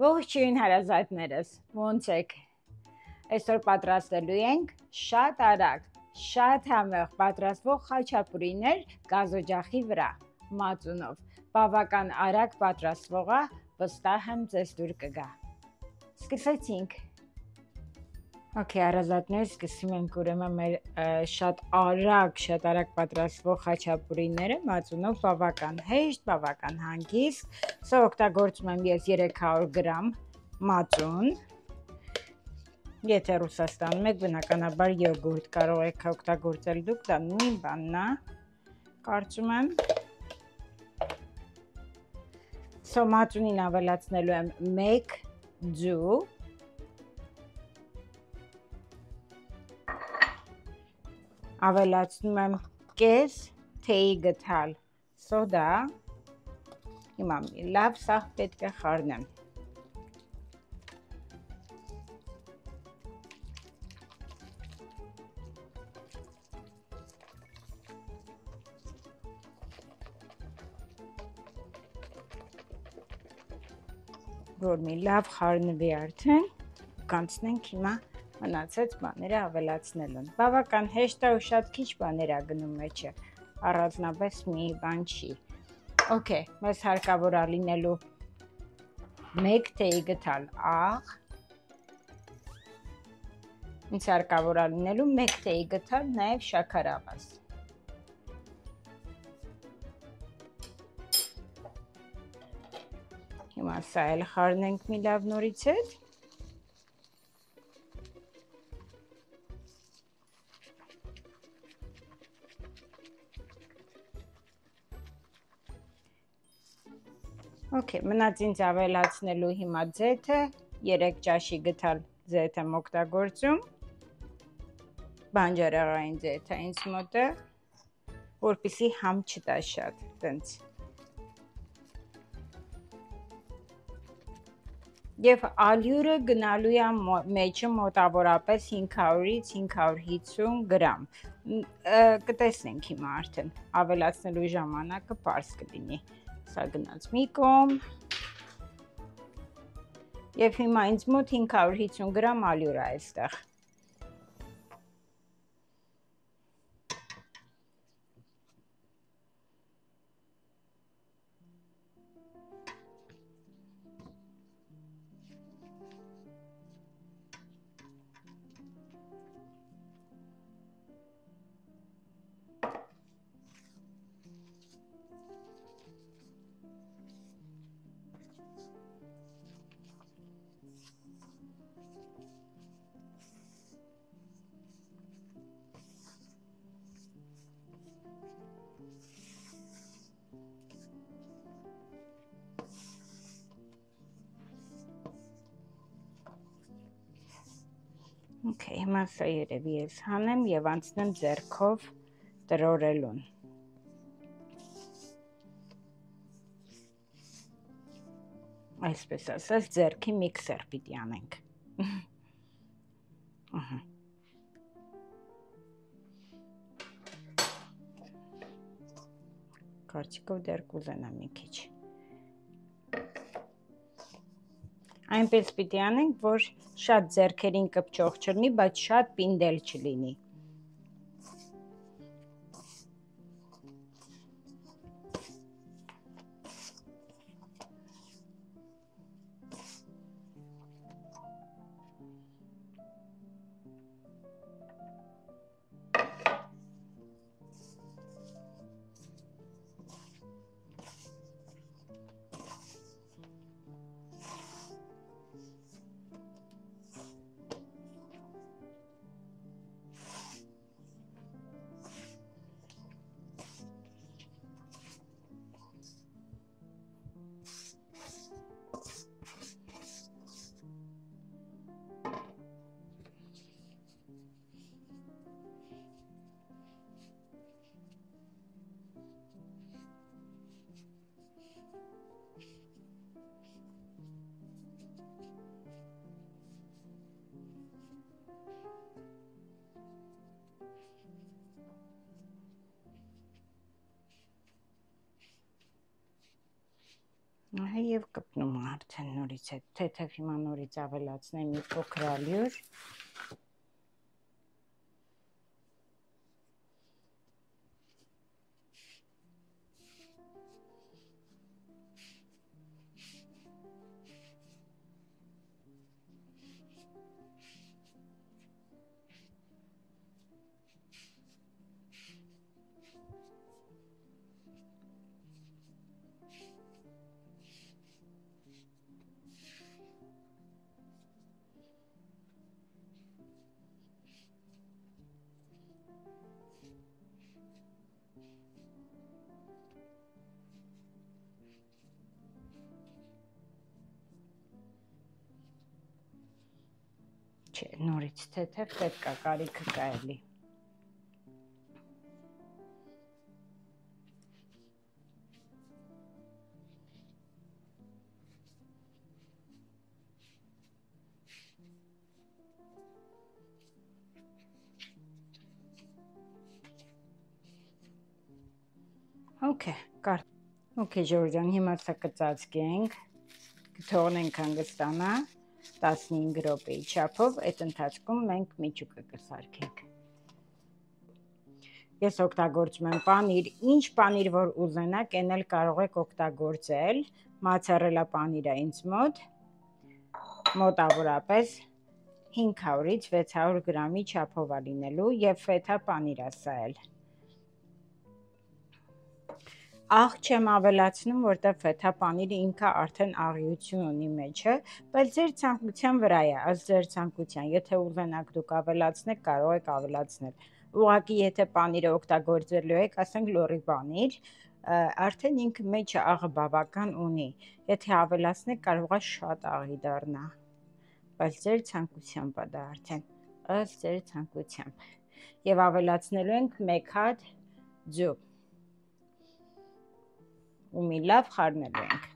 Ողջույն հարազատներս, ոնց եք? Այսօր պատրաստելու ենք շատ արագ, շատ համեղ պատրաստվող խաչապուրիներ գազօջախի վրա, մածունով, բավական արագ պատրաստվող է, վստահ եմ ձեզ դուր կգա։ Սկսեցինք։ Okay, հարազատներ, սկսում ենք ուրեմն մեր շատ արագ պատրաստվող խաչապուրիները, մածունով, բավական հեշտ, բավական հանգիստ։ Սա օգտագործում եմ ես 300 գրամ մածուն։ Եթե Ռուսաստանում եք, բնականաբար յոգուրտ կարող եք օգտագործել դուք, դա նույն բանն է, կարծում եմ։ Սա մածունին ավելացնելու եմ 1 ձու։ Ավելացնում եմ կես թեյի գթալ սոդա, հիմա լավ սաղ պետք է խառնեմ։ Որ մի լավ խառնվի արդեն, կանցնենք հիմա մնացած բաները ավելացնելուն։ Բավական հեշտ է ու շատ քիչ բաներ է գնում մեջը, առանձնապես մի բան չի։ Okay, մեզ հարկավոր է լինելու 1 թեյի գթալ աղ, ինձ հարկավոր է լինելու 1 թեյի գթալ նաև շաքարավազ։ Հիմա սա էլ խառնենք մի լավ նորից հետ։ Okay, մնաց ինձ ավելացնելու հիմա ձեթը, 3 ճաշի գթալ ձեթ եմ օգտագործում, բանջարեղային ձեթ է ինձ մոտը, որպեսզի համ չտա շատ, տենց։ Եվ ալյուրը գնալու է մեջը մոտավորապես 500-ից 550 գրամ։ Կտեսնենք հիմա արդեն, ավելացնելու ժամանակը պարզ կլինի։ Սա գնաց մի կողմ, և հիմա ինձ մոտ 550 գրամ ալյուր է այստեղ։ Okay, հիմա սա երևի ես հանեմ և անցնեմ ձեռքով տրորելուն։ Այսպես ասած, ձեռքի միքսեր պիտի անենք։ Կարծիքով դեռ կուզենամ մի քիչ։ Այնպես պիտի անենք, որ շատ ձեռքերին կպչող չլինի, բայց շատ պինդել չլինի։ Ահա եւ կպնում արդեն նորից է, թեթև հիմա նորից ավելացնեմ մի փոքր ալյուր։ Չէ, նորից թեթև պետք է կարիքը կա էլի։ Okay, Ժորժան, հիմա սա կծածկենք, կթողնենք հանգստանա 15 րոպեի չափով, այդ ընթացքում մենք միջուկը կսարքենք։ Ես օգտագործում եմ պանիր, ինչ պանիր որ ուզենաք, այն էլ կարող եք օգտագործել, մոցարելա պանիր է ինձ մոտ, մոտավորապես 500-ից 600 գրամի չափով է լինելու եւ ֆետա պանիր է սա էլ։ Աղ չեմ ավելացնում, որտեղ ֆետա պանիրը ինքը արդեն աղյություն ունի մեջը, բայց ձեր ցանկության վրա է, ըստ ձեր ցանկության, եթե ուզենաք դուք ավելացնեք, կարող եք ավելացնել։ Ուղղակի եթե պանիրը օգտագործելու եք, ասենք լոռի պանիր, արդեն ինքը մեջը աղը բավական ունի, եթե ավելացնեք, կարող է շատ աղի դառնա, բայց ձեր ցանկությամբ է դա արդեն, ըստ ձեր ցանկությամբ։ Եվ ավելացնելու ենք 1 հատ ձու։ ու մի լավ խառնելու ենք։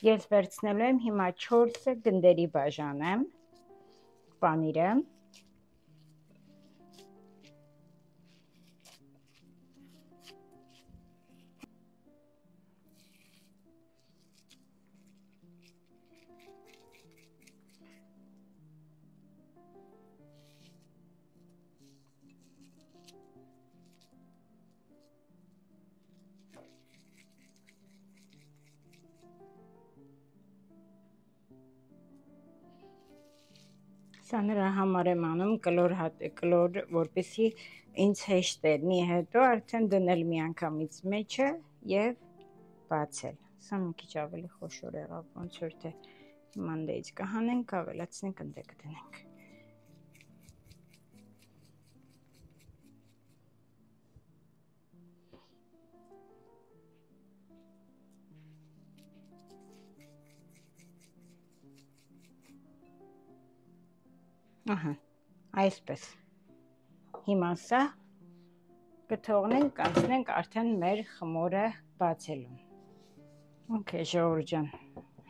Ես վերցնելու եմ հիմա 4 գնդերի բաժանեմ պանիրը։ Սա նրա համար եմ անում կլոր, որպեսզի ինձ հեշտ լինի հետո արդեն դնել միանգամից մեջը եւ բացել։ Սա մի քիչ ավելի խոշոր եղավ, ոնց որ թե հիմա դեից կհանենք, ավելացնենք, ընդ կդնենք։ Ահա, այսպես։ Հիմա սա կթողնենք, կանցնենք արդեն մեր խմորը բացելուն։ Okay, Ժողովուրդ ջան,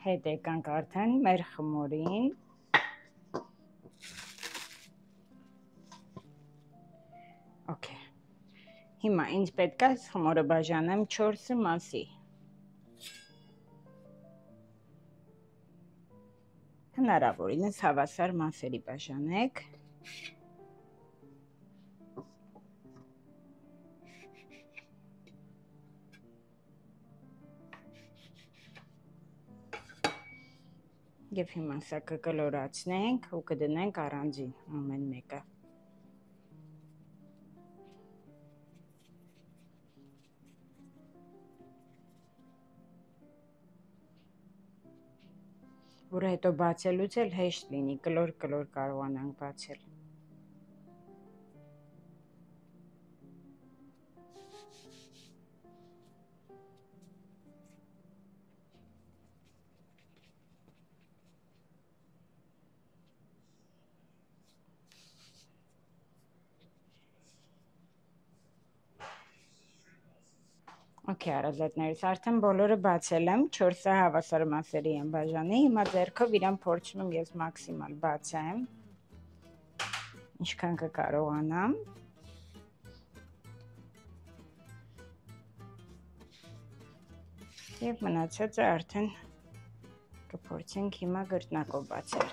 հետ եկանք արդեն մեր խմորին։ Okay։ Հիմա ինձ պետք է խմորը բաժանեմ 4 մասի։ Հնարավորինս հավասար մասերի բաժանեք։ Եվ հիմա սա կկլորացնենք ու կդնենք առանձին ամեն մեկը։ Որ հետո բացելուց էլ հեշտ լինի, կլոր կարողանանք բացել։ Okay, հարազատներս, արդեն բոլորը բացել եմ, 4-ը հավասար մասերի եմ բաժանի, հիմա ձեռքով իրան փորձում եմ ես մաքսիմալ բացեմ, ինչքան կկարողանամ, և մնացածը արդեն կփորձենք հիմա գրտնակով բացել։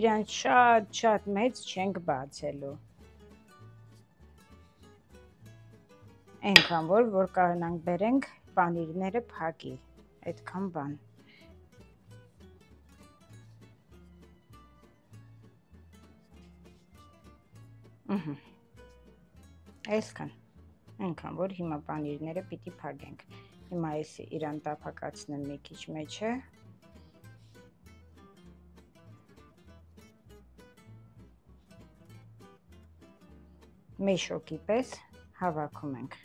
Իրան շատ մեծ չենք բացելու։ Այնքան որ կարողանանք բերենք պանիրները փակի, այդքան բան։ Այսքան, այնքան որ հիմա պանիրները պիտի փակենք։ Հիմա ես իրան տափակացնեմ մի քիչ մեջը։ Մեշոկի պես հավաքում ենք։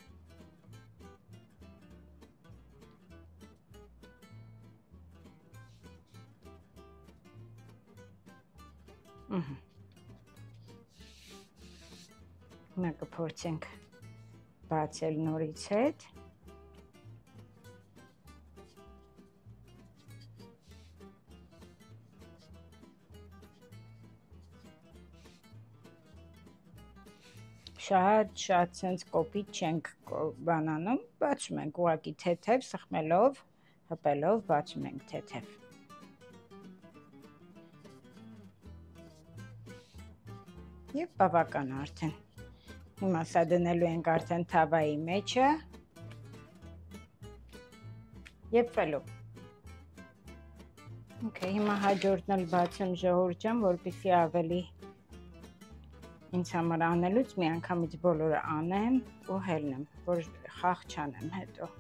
Հիմա կփորձենք բացել նորից հետ։ Շատ սենց կոպիտ չենք բանանում, բացում ենք ուղղակի թեթև, սխմելով, հպելով բացում ենք թեթև։ Եվ բավական արդեն։ Հիմա սա դնելու ենք արդեն թավայի մեջը և ֆելու։ Okay, հիմա հաջորդն էլ բացեմ ժողովուրդ ջան, որպեսզի ավելի ինձ համար անելուց մի անգամից բոլորը անեմ ու հելնեմ, որ խաղ չանեմ հետո։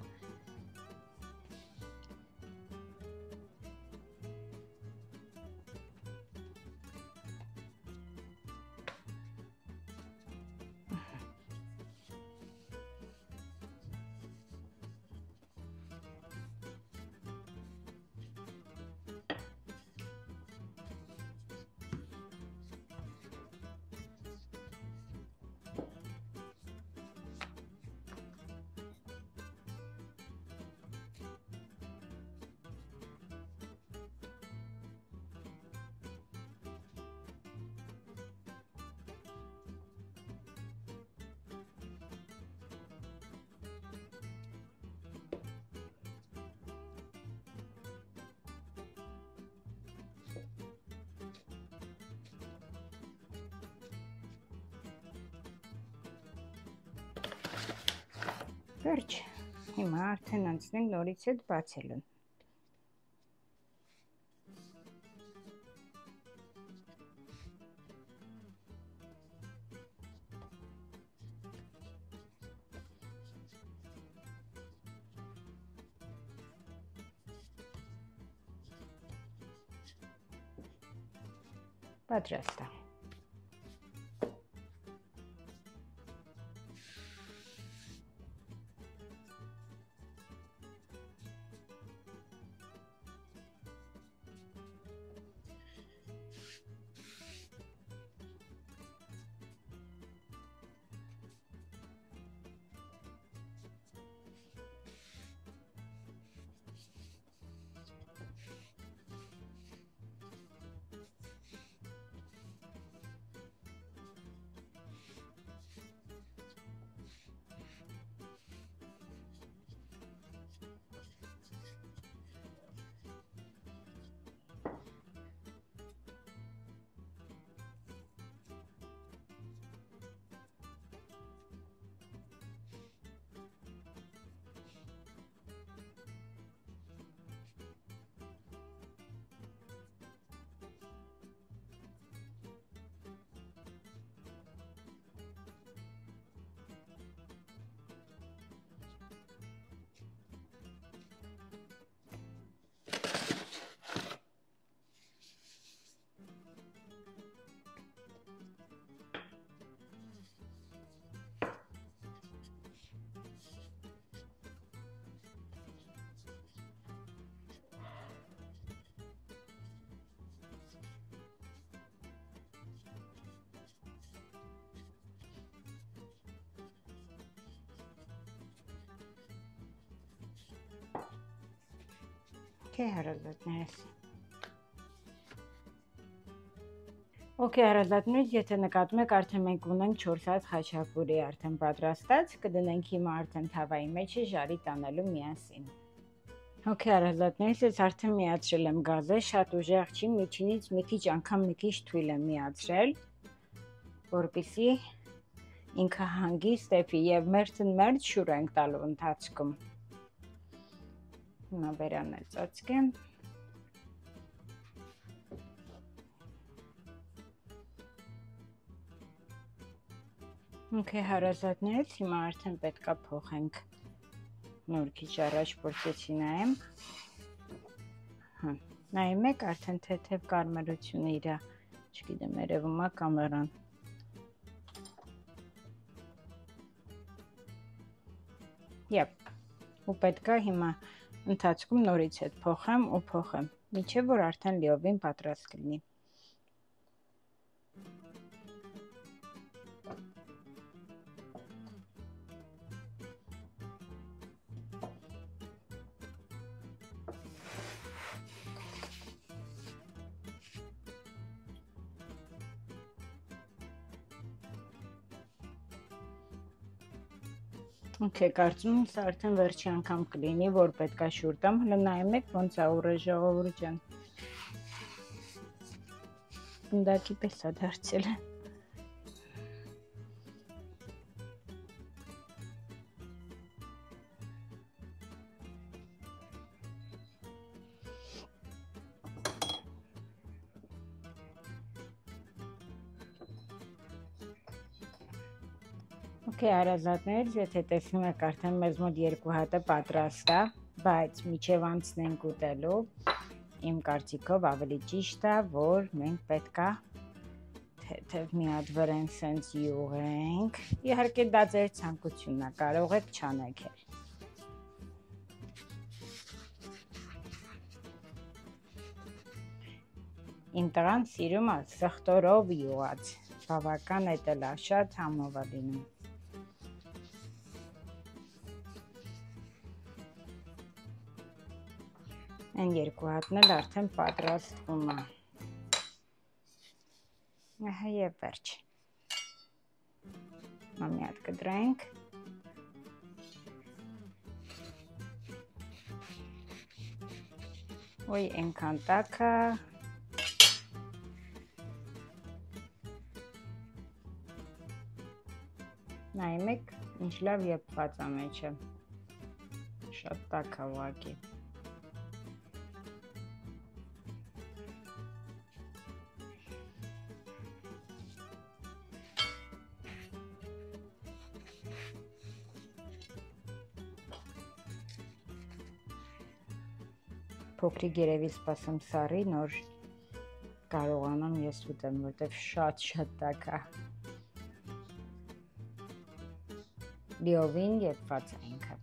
Վերջ, հիմա արդեն անցնենք նորից հետ բացելուն։ Պատրաստ է։ Okay, հարազատներս։ Okay, հարազատներս, եթե նկատում եք, արդեն մենք ունենք 4 հատ խաչապուրի արդեն պատրաստած, կդնենք հիմա արդեն թավայի մեջը ժարի տանելու միասին։ Okay, հարազատներս, ես արդեն միացրել եմ գազը, շատ ուժեղ չի, միջինից մի քիչ անգամ մի քիչ թույլ եմ միացրել, որպեսզի ինքը հանգիստ էփի եւ մերթ շուր ենք տալու ընթացքում։ Հիմա բերանն էլ ծածկեմ։ Okay, հարազատներս, հիմա արդեն պետքա փոխենք։ Նոր քիչ առաջ փորձեցի նայեմ։ Նայում եք, արդեն թեթև կարմրությունը իր, չգիտեմ, երևում է կամերան։ Ու պետքա հիմա ընթացքում նորից հետ փոխեմ ու փոխեմ, մինչև որ արդեն լիովին պատրաստ կլինի։ Okay, կարծում եմ սա արդեն վերջի անգամ կլինի, որ պետքա շուր տամ, հələ նայում եք ոնց է ուռը ժողովուրդ ջան։ Գնդակի պես է դարձել։ Okay, հարազատներս, եթե տեսնում եք, արդեն մեզ մոտ 2 հատը պատրաստ է, բայց միջև անցնենք ուտելու, իմ կարծիքով ավելի ճիշտ է, որ մենք պետքա թեթև մի հատ վրան սենց յուղենք, իհարկե դա ձեր ցանկությունն է, կարող եք չանեք էլ։ Իմ տղան սիրում է սխտորով յուղած, բավական էտել է, շատ համով է լինում։ Այն 2 հատն էլ արդեն պատրաստվում է։ Ահա եւ վերջ։ Մի հատ կդրենք։ Ոյ, այնքան տաք է։ Նայում եք, ինչ լավ եփված է մեջը։ Շատ տաք է ուղղակի։ Փոքրիկ երևի սպասեմ սառի, նոր կարողանամ ես ուտեմ, որտեվ շատ տաք է։ Լիովին եփված է ինքը։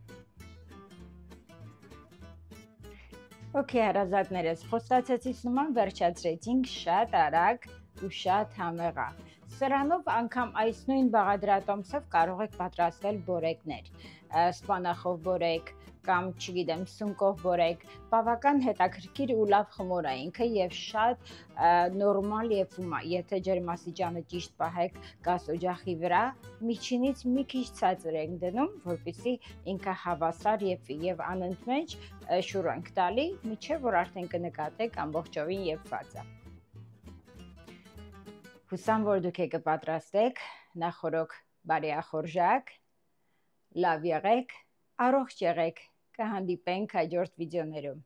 Okay, հարազատներս, խոստացածից նման վերջացրեցինք շատ արագ ու շատ համեղ է։ Սրանով անգամ այս նույն բաղադրատոմսով կարող եք պատրաստել բորեկներ, սպանախով բորեկ կամ, չգիտեմ, սունկով բորեկ, բավական հետաքրքիր ու լավ խմոր է ինքը եւ շատ նորմալ եփում է, եթե ջերմաստիճանը ճիշտ պահեք գազ օջախի վրա, միջինից մի քիչ ցածր ենք դնում, որպեսզի ինքը հավասար եփվի եւ անընդմեջ շուր ենք տալի, մինչեւ որ արդեն կնկատեք ամբողջովին եփված է։ Հուսամ, որ դուք եք կպատրաստեք, նախորոք բարեախորժակ, լավ եղեք, առողջ եղեք, կհանդիպենք հաջորդ վիդեոներում։